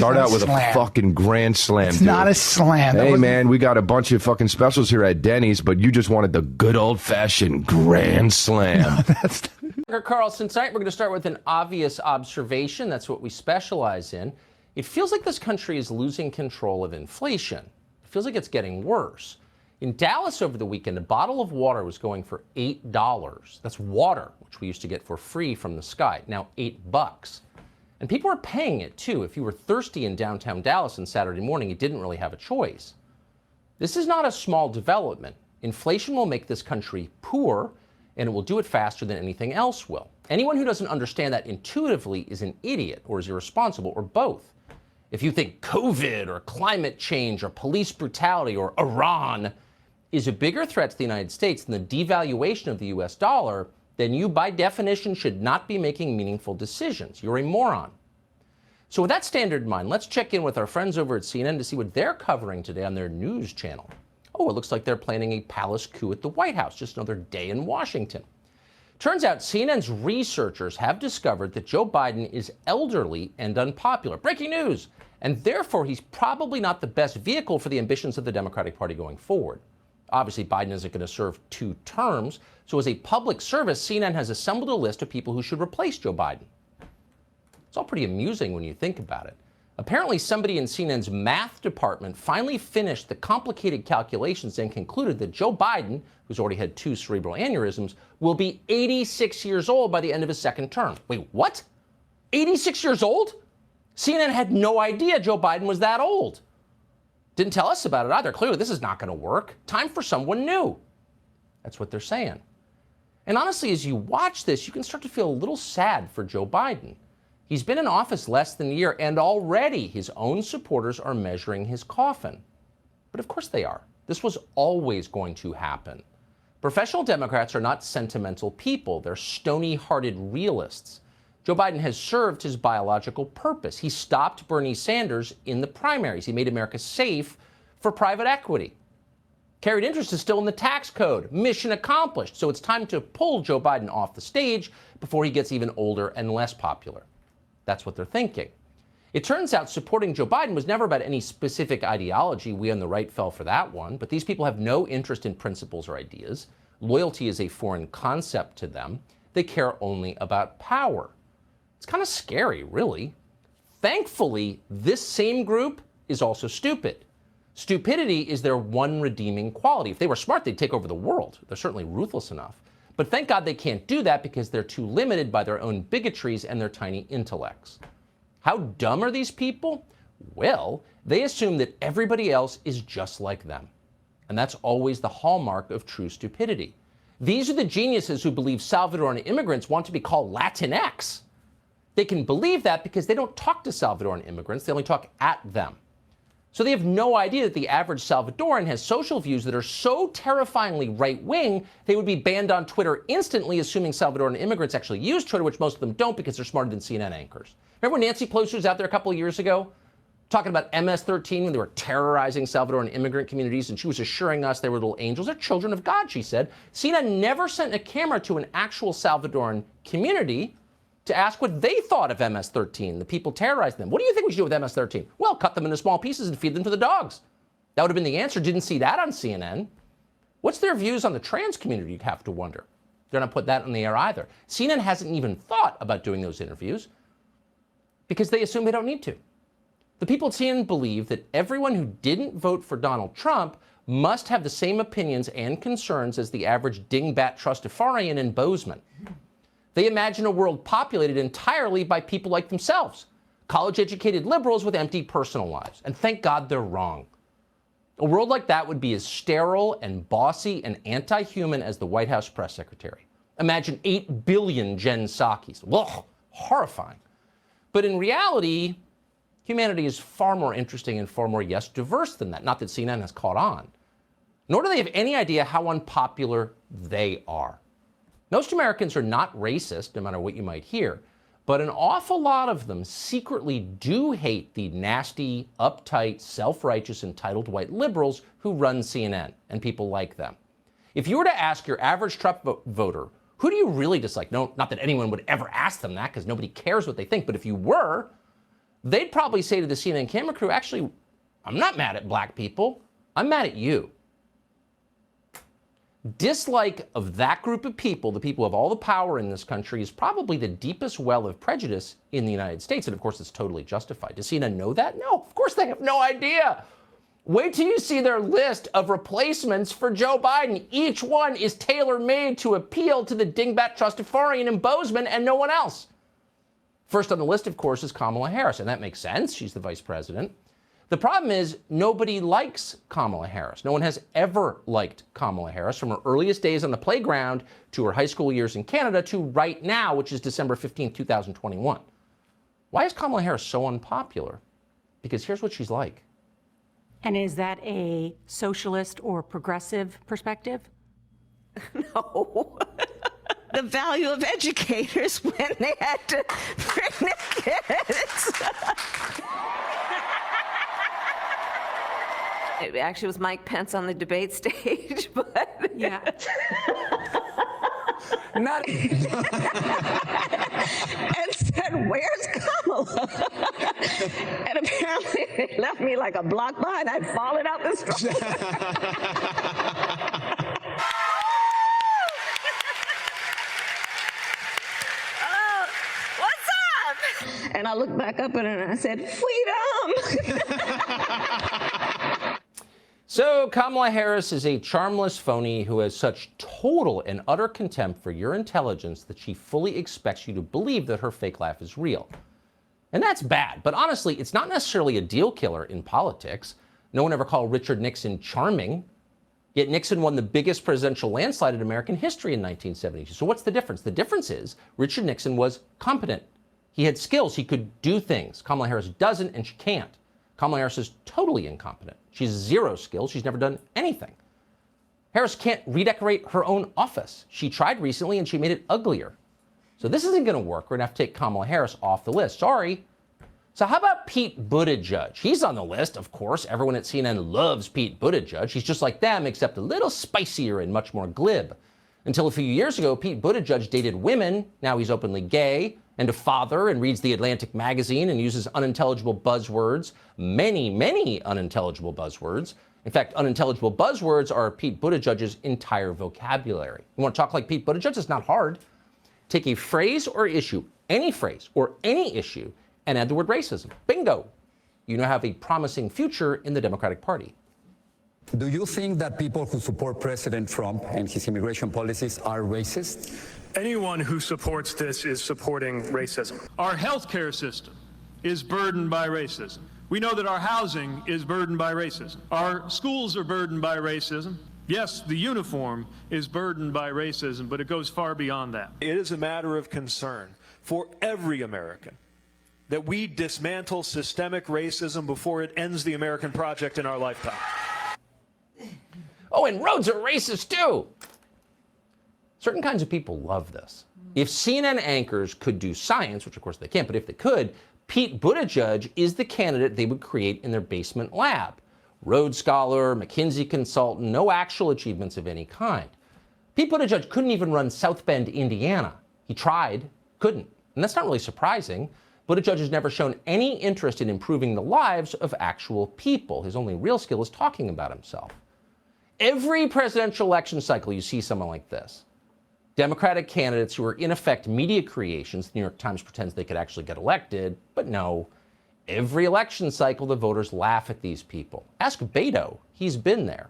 start out with a fucking grand slam, It's dude. not a slam. Hey, man, we got a bunch of fucking specials here at Denny's, but you just wanted the good old-fashioned grand slam. Carlson, tonight we're going to start with an obvious observation. That's what we specialize in. It feels like this country is losing control of inflation. It feels like it's getting worse. In Dallas over the weekend, a bottle of water was going for $8. That's water, which we used to get for free from the sky. Now $8. And people are paying it, too. If you were thirsty in downtown Dallas on Saturday morning, you didn't really have a choice. This is not a small development. Inflation will make this country poor, and it will do it faster than anything else will. Anyone who doesn't understand that intuitively is an idiot or is irresponsible or both. If you think COVID or climate change or police brutality or Iran is a bigger threat to the United States than the devaluation of the U.S. dollar, then you, by definition, should not be making meaningful decisions. You're a moron. So with that standard in mind, let's check in with our friends over at CNN to see what they're covering today on their news channel. Oh, it looks like they're planning a palace coup at the White House, just another day in Washington. Turns out CNN's researchers have discovered that Joe Biden is elderly and unpopular. Breaking news! And therefore, he's probably not the best vehicle for the ambitions of the Democratic Party going forward. Obviously, Biden isn't going to serve 2 terms, so as a public service, CNN has assembled a list of people who should replace Joe Biden. It's all pretty amusing when you think about it. Apparently, somebody in CNN's math department finally finished the complicated calculations and concluded that Joe Biden, who's already had 2 cerebral aneurysms, will be 86 years old by the end of his 2nd term. Wait, what? 86 years old? CNN had no idea Joe Biden was that old. Didn't tell us about it either. Clearly, this is not going to work. Time for someone new. That's what they're saying. And honestly, as you watch this, you can start to feel a little sad for Joe Biden. He's been in office less than a year, and already his own supporters are measuring his coffin. But of course they are. This was always going to happen. Professional Democrats are not sentimental people. They're stony-hearted realists. Joe Biden has served his biological purpose. He stopped Bernie Sanders in the primaries. He made America safe for private equity. Carried interest is still in the tax code. Mission accomplished. So it's time to pull Joe Biden off the stage before he gets even older and less popular. That's what they're thinking. It turns out supporting Joe Biden was never about any specific ideology. We on the right fell for that one. But these people have no interest in principles or ideas. Loyalty is a foreign concept to them. They care only about power. It's kind of scary, really. Thankfully, this same group is also stupid. Stupidity is their one redeeming quality. If they were smart, they'd take over the world. They're certainly ruthless enough. But thank God they can't do that because they're too limited by their own bigotries and their tiny intellects. How dumb are these people? Well, they assume that everybody else is just like them. And that's always the hallmark of true stupidity. These are the geniuses who believe Salvadoran immigrants want to be called Latinx. They can believe that because they don't talk to Salvadoran immigrants, they only talk at them. So they have no idea that the average Salvadoran has social views that are so terrifyingly right-wing, they would be banned on Twitter instantly, assuming Salvadoran immigrants actually use Twitter, which most of them don't because they're smarter than CNN anchors. Remember when Nancy Pelosi was out there a couple of years ago talking about MS-13 when they were terrorizing Salvadoran immigrant communities, and she was assuring us they were little angels? They're children of God, she said. CNN never sent a camera to an actual Salvadoran community to ask what they thought of MS-13, the people terrorizing them. What do you think we should do with MS-13? Well, cut them into small pieces and feed them to the dogs. That would have been the answer. Didn't see that on CNN. What's their views on the trans community, you'd have to wonder. They're not put that in the air either. CNN hasn't even thought about doing those interviews because they assume they don't need to. The people at CNN believe that everyone who didn't vote for Donald Trump must have the same opinions and concerns as the average dingbat trustafarian in Bozeman. They imagine a world populated entirely by people like themselves, college-educated liberals with empty personal lives. And thank God they're wrong. A world like that would be as sterile and bossy and anti-human as the White House press secretary. Imagine 8 billion Jen Psaki's. Ugh, horrifying. But in reality, humanity is far more interesting and far more, yes, diverse than that. Not that CNN has caught on. Nor do they have any idea how unpopular they are. Most Americans are not racist, no matter what you might hear, but an awful lot of them secretly do hate the nasty, uptight, self-righteous, entitled white liberals who run CNN and people like them. If you were to ask your average Trump voter, who do you really dislike? No, not that anyone would ever ask them that because nobody cares what they think, but if you were, they'd probably say to the CNN camera crew, actually, I'm not mad at black people. I'm mad at you. Dislike of that group of people, the people who have all the power in this country, is probably the deepest well of prejudice in the United States. And of course, it's totally justified. Does CNN know that? No, of course they have no idea. Wait till you see their list of replacements for Joe Biden. Each one is tailor-made to appeal to the dingbat trustafarian in Bozeman and no one else. First on the list, of course, is Kamala Harris, and that makes sense. She's the vice president. The problem is nobody likes Kamala Harris. No one has ever liked Kamala Harris, from her earliest days on the playground to her high school years in Canada to right now, which is December 15, 2021. Why is Kamala Harris so unpopular? Because here's what she's like. And is that a socialist or progressive perspective? No. The value of educators when they had to bring their kids. It actually was Mike Pence on the debate stage, but Yeah. Not and said, "Where's Kamala?" And apparently they left me like a block behind. I'd fallen out the street. Oh, what's up? And I looked back up at her and I said, "Freedom." So Kamala Harris is a charmless phony who has such total and utter contempt for your intelligence that she fully expects you to believe that her fake laugh is real. And that's bad, but honestly, it's not necessarily a deal killer in politics. No one ever called Richard Nixon charming, yet Nixon won the biggest presidential landslide in American history in 1972. So what's the difference? The difference is Richard Nixon was competent. He had skills, he could do things. Kamala Harris doesn't, and she can't. Kamala Harris is totally incompetent. She's zero skills. She's never done anything. Harris can't redecorate her own office. She tried recently and she made it uglier. So this isn't going to work. We're going to have to take Kamala Harris off the list. Sorry. So how about Pete Buttigieg? He's on the list, of course. Everyone at CNN loves Pete Buttigieg. He's just like them, except a little spicier and much more glib. Until a few years ago, Pete Buttigieg dated women. Now he's openly gay and a father and reads the Atlantic magazine and uses unintelligible buzzwords, many unintelligible buzzwords. In fact, unintelligible buzzwords are Pete Buttigieg's entire vocabulary. You want to talk like Pete Buttigieg? It's not hard. Take a phrase or issue, any phrase or any issue, and add the word racism. Bingo. You now have a promising future in the Democratic Party. Do you think that people who support President Trump and his immigration policies are racist? Anyone who supports this is supporting racism. Our healthcare system is burdened by racism. We know that our housing is burdened by racism. Our schools are burdened by racism. Yes, the uniform is burdened by racism, but it goes far beyond that. It is a matter of concern for every American that we dismantle systemic racism before it ends the American project in our lifetime. Oh, and roads are racist too. Certain kinds of people love this. If CNN anchors could do science, which of course they can't, but if they could, Pete Buttigieg is the candidate they would create in their basement lab. Rhodes Scholar, McKinsey consultant, no actual achievements of any kind. Pete Buttigieg couldn't even run South Bend, Indiana. He tried, couldn't. And that's not really surprising. Buttigieg has never shown any interest in improving the lives of actual people. His only real skill is talking about himself. Every presidential election cycle, you see someone like this. Democratic candidates who are in effect media creations. The New York Times pretends they could actually get elected, but no. Every election cycle, the voters laugh at these people. Ask Beto. He's been there.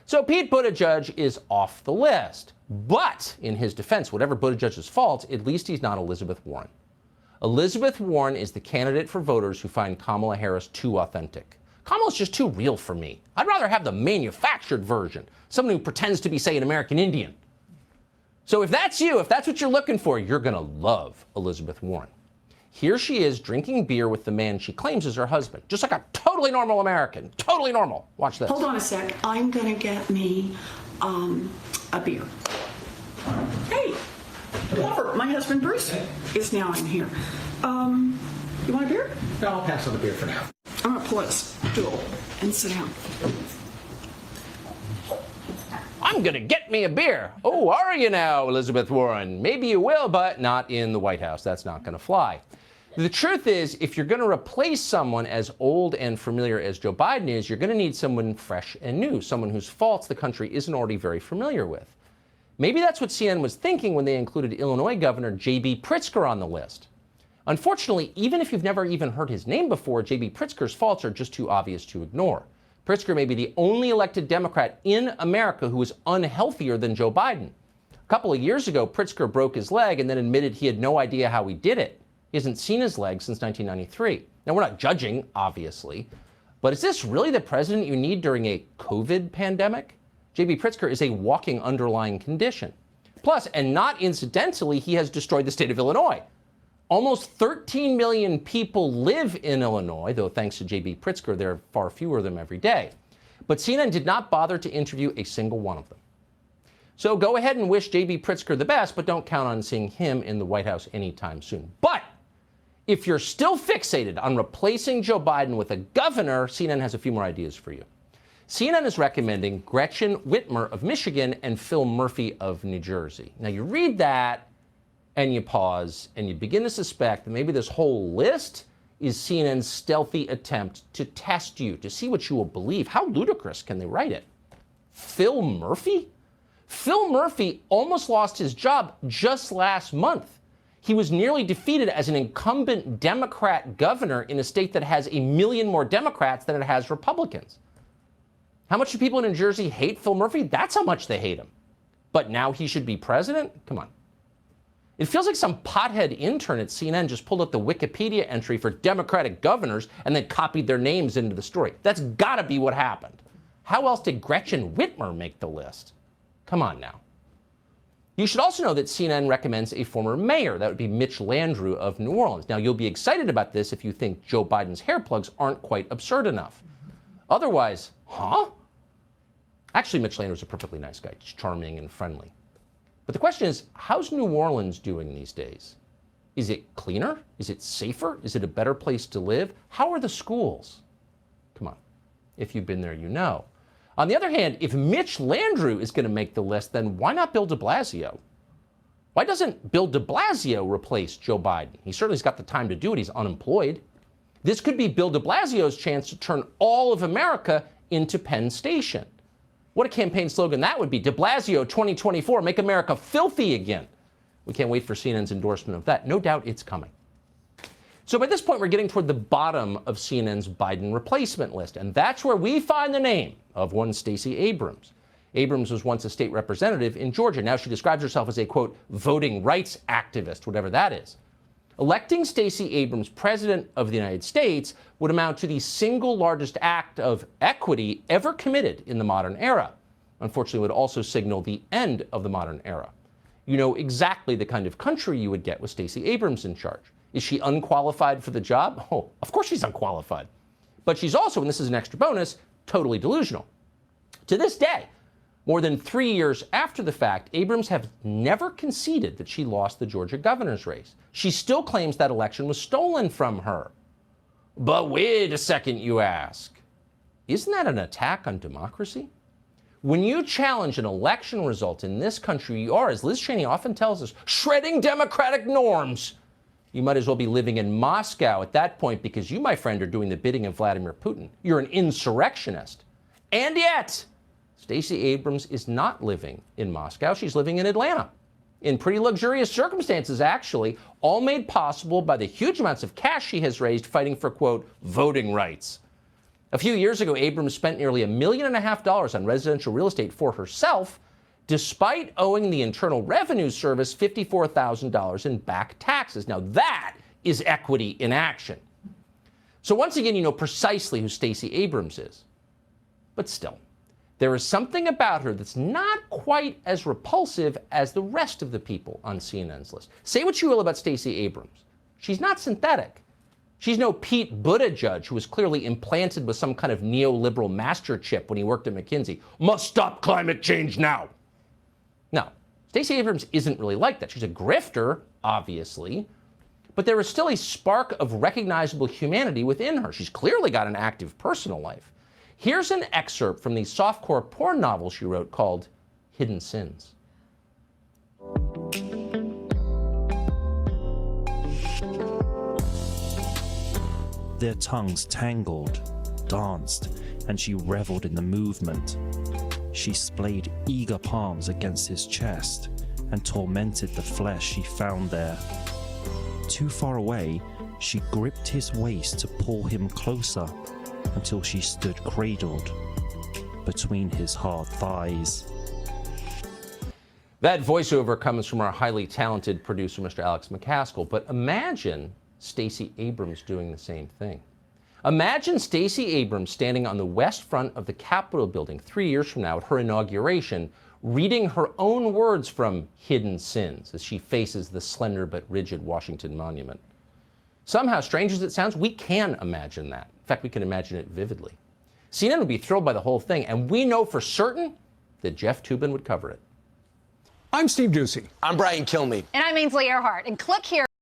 So Pete Buttigieg is off the list. But in his defense, whatever Buttigieg's fault, at least he's not Elizabeth Warren. Elizabeth Warren is the candidate for voters who find Kamala Harris too authentic. Kamala's just too real for me. I'd rather have the manufactured version, someone who pretends to be, say, an American Indian. So if that's you, if that's what you're looking for, you're going to love Elizabeth Warren. Here she is drinking beer with the man she claims is her husband, just like a totally normal American. Totally normal. Watch this. Hold on a sec. I'm going to get me a beer. Hey, Robert, my husband Bruce is now in here. You want a beer? No, I'll pass on the beer for now. I'm going to pull this stool and sit down. I'm going to get me a beer. Oh, are you now, Elizabeth Warren? Maybe you will, but not in the White House. That's not going to fly. The truth is, if you're going to replace someone as old and familiar as Joe Biden is, you're going to need someone fresh and new, someone whose faults the country isn't already very familiar with. Maybe that's what CNN was thinking when they included Illinois Governor J.B. Pritzker on the list. Unfortunately, even if you've never even heard his name before, J.B. Pritzker's faults are just too obvious to ignore. Pritzker may be the only elected Democrat in America who is unhealthier than Joe Biden. A couple of years ago, Pritzker broke his leg and then admitted he had no idea how he did it. He hasn't seen his leg since 1993. Now, we're not judging, obviously, but is this really the president you need during a COVID pandemic? J.B. Pritzker is a walking underlying condition. Plus, and not incidentally, he has destroyed the state of Illinois. Almost 13 million people live in Illinois, though thanks to J.B. Pritzker, there are far fewer of them every day. But CNN did not bother to interview a single one of them. So go ahead and wish J.B. Pritzker the best, but don't count on seeing him in the White House anytime soon. But if you're still fixated on replacing Joe Biden with a governor, CNN has a few more ideas for you. CNN is recommending Gretchen Whitmer of Michigan and Phil Murphy of New Jersey. Now, you read that and you pause and you begin to suspect that maybe this whole list is CNN's stealthy attempt to test you, to see what you will believe. How ludicrous can they write it? Phil Murphy? Phil Murphy almost lost his job just last month. He was nearly defeated as an incumbent Democrat governor in a state that has 1 million more Democrats than it has Republicans. How much do people in New Jersey hate Phil Murphy? That's how much they hate him. But now he should be president? Come on. It feels like some pothead intern at CNN just pulled up the Wikipedia entry for Democratic governors and then copied their names into the story. That's gotta be what happened. How else did Gretchen Whitmer make the list? Come on now. You should also know that CNN recommends a former mayor. That would be Mitch Landrieu of New Orleans. Now, you'll be excited about this if you think Joe Biden's hair plugs aren't quite absurd enough. Otherwise, huh? Actually, Mitch Landrieu is a perfectly nice guy, just charming and friendly. But the question is, how's New Orleans doing these days? Is it cleaner? Is it safer? Is it a better place to live? How are the schools? Come on. If you've been there, you know. On the other hand, if Mitch Landrieu is going to make the list, then why not Bill de Blasio? Why doesn't Bill de Blasio replace Joe Biden? He certainly's got the time to do it. He's unemployed. This could be Bill de Blasio's chance to turn all of America into Penn Station. What a campaign slogan that would be. De Blasio 2024, make America filthy again. We can't wait for CNN's endorsement of that. No doubt it's coming. So by this point, we're getting toward the bottom of CNN's Biden replacement list, and that's where we find the name of one Stacey Abrams. Abrams was once a state representative in Georgia. Now she describes herself as a, quote, voting rights activist, whatever that is. Electing Stacey Abrams president of the United States would amount to the single largest act of equity ever committed in the modern era. Unfortunately, it would also signal the end of the modern era. You know exactly the kind of country you would get with Stacey Abrams in charge. Is she unqualified for the job? Oh, of course she's unqualified. But she's also, and this is an extra bonus, totally delusional. To this day, more than 3 years after the fact, Abrams has never conceded that she lost the Georgia governor's race. She still claims that election was stolen from her. But wait a second, you ask. Isn't that an attack on democracy? When you challenge an election result in this country, you are, as Liz Cheney often tells us, shredding democratic norms. You might as well be living in Moscow at that point because you, my friend, are doing the bidding of Vladimir Putin. You're an insurrectionist. And yet, Stacey Abrams is not living in Moscow. She's living in Atlanta. In pretty luxurious circumstances, actually, all made possible by the huge amounts of cash she has raised fighting for, quote, voting rights. A few years ago, Abrams spent nearly $1.5 million on residential real estate for herself, despite owing the Internal Revenue Service $54,000 in back taxes. Now that is equity in action. So once again, you know precisely who Stacey Abrams is. But still, there is something about her that's not quite as repulsive as the rest of the people on CNN's list. Say what you will about Stacey Abrams. She's not synthetic. She's no Pete Buttigieg, who was clearly implanted with some kind of neoliberal master chip when he worked at McKinsey. Must stop climate change now. No, Stacey Abrams isn't really like that. She's a grifter, obviously, but there is still a spark of recognizable humanity within her. She's clearly got an active personal life. Here's an excerpt from the softcore porn novel she wrote called Hidden Sins. Their tongues tangled, danced, and she reveled in the movement. She splayed eager palms against his chest and tormented the flesh she found there. Too far away, she gripped his waist to pull him closer until she stood cradled between his hard thighs. That voiceover comes from our highly talented producer, Mr. Alex McCaskill. But imagine Stacey Abrams doing the same thing. Imagine Stacey Abrams standing on the west front of the Capitol building 3 years from now at her inauguration, reading her own words from Hidden Sins as she faces the slender but rigid Washington Monument. Somehow, strange as it sounds, we can imagine that. In fact, we can imagine it vividly. CNN would be thrilled by the whole thing, and we know for certain that Jeff Toobin would cover it. I'm Steve Ducey. I'm Brian Kilmeade. And I'm Ainsley Earhart. And click here.